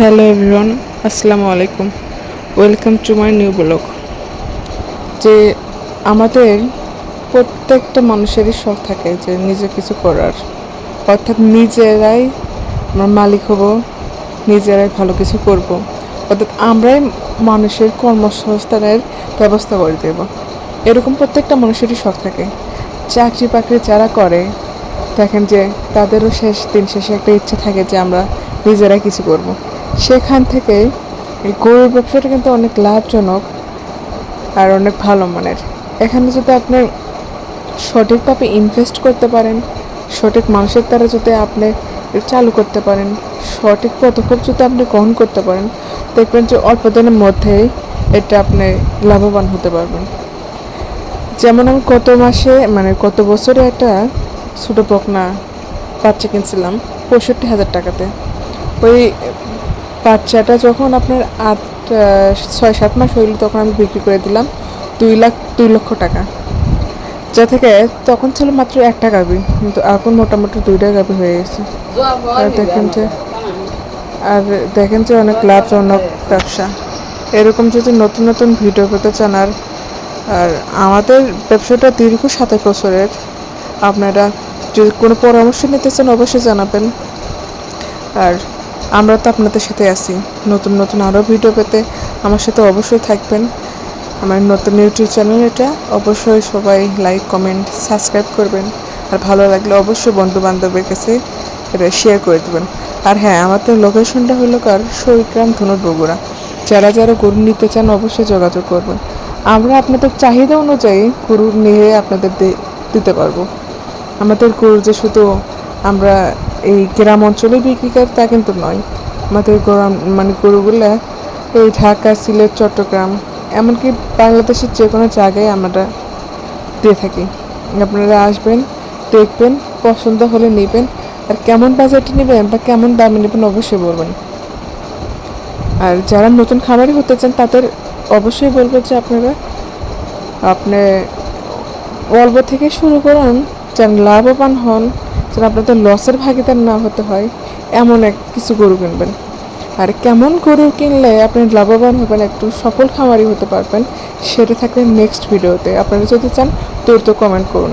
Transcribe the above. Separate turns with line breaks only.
Hello everyone, আসসালামু আলাইকুম। Welcome to my new blog. যে আমাদের প্রত্যেকটা মানুষেরই শখ থাকে যে নিজে কিছু করার, অর্থাৎ নিজেরাই আমরা মালিক হব, নিজেরাই ভালো কিছু করব, অর্থাৎ আমরাই মানুষের কর্মসংস্থানের ব্যবস্থা করে দেব। এরকম প্রত্যেকটা মানুষেরই শখ থাকে। চাকরি বাকরি যারা করে দেখেন যে তাদেরও দিন শেষে একটা ইচ্ছা থাকে যে আমরা নিজেরাই কিছু করব। সেখান থেকে এই গরুর ব্যবসাটা কিন্তু অনেক লাভজনক আর অনেক ভালো মানের। এখানে যদি আপনি সঠিকভাবে ইনভেস্ট করতে পারেন, সঠিক মানুষের দ্বারা যদি আপনি চালু করতে পারেন, সঠিক পদক্ষেপ যদি আপনি গ্রহণ করতে পারেন, দেখবেন যে অল্প দিনের মধ্যেই এটা আপনি লাভবান হতে পারবেন। যেমন আমি গত বছরে একটা ছোটো বকনা বাচ্চা কিনছিলাম 65,000 টাকাতে। ওই বাচ্চাটা যখন আপনার 6-7 মাস হইল তখন আমি বিক্রি করে দিলাম 2 লক্ষ টাকা। যা থেকে তখন ছিল মাত্র একটা গাভী, কিন্তু এখন মোটামুটি 2টা গাভী হয়ে গেছে। আর দেখেন যে অনেক লাভজনক ব্যবসা। এরকম যদি নতুন নতুন ভিডিও পেতে চান আর আমাদের ব্যবসাটা দীর্ঘ 27 বছরের, আপনারা যদি কোনো পরামর্শ নিতে চান অবশ্যই জানাবেন। আর আমরা তো আপনাদের সাথে আছি। নতুন নতুন আরও ভিডিও পেতে আমার সাথে অবশ্যই থাকবেন। আমার নতুন ইউটিউব চ্যানেল এটা, অবশ্যই সবাই লাইক কমেন্ট সাবস্ক্রাইব করবেন। আর ভালো লাগলে অবশ্যই বন্ধু বান্ধবের কাছে এটা শেয়ার করে দেবেন। আর হ্যাঁ, আমাদের লোকেশনটা হলো শরীগ্রাম ধনুর বগুড়া। যারা যারা গরু নিতে চান অবশ্যই যোগাযোগ করবেন। আমরা আপনাদের চাহিদা অনুযায়ী গরু নিয়ে আপনাদের দিতে পারবো। আমাদের গরু যে শুধু আমরা এই গ্রাম অঞ্চলে বিক্রি করি তা কিন্তু নয়। আমাদের গরুগুলা এই ঢাকা, সিলেট, চট্টগ্রাম, এমনকি বাংলাদেশের যে কোনো জায়গায় আমরা দিয়ে থাকি। আপনারা আসবেন, দেখবেন, পছন্দ হলে নেবেন। আর কেমন বাজেটে নেবেন বা কেমন দামে নেবেন অবশ্যই বলবেন। আর যারা নতুন খামারি হতে চান তাদের অবশ্যই বলবো যে আপনি অল্প থেকে শুরু করুন, যেন লাভবান হন, যেন আপনাদের লসের ভাগিদার না হতে হয় এমন কিছু গরু কিনবেন। আর কেমন গরু কিনলে আপনি লাভবান হবেন, একটু সফল খামারি হতে পারবেন, সেটা থাকবে নেক্সট ভিডিওতে। আপনারা যদি চান দ্রুত কমেন্ট করুন।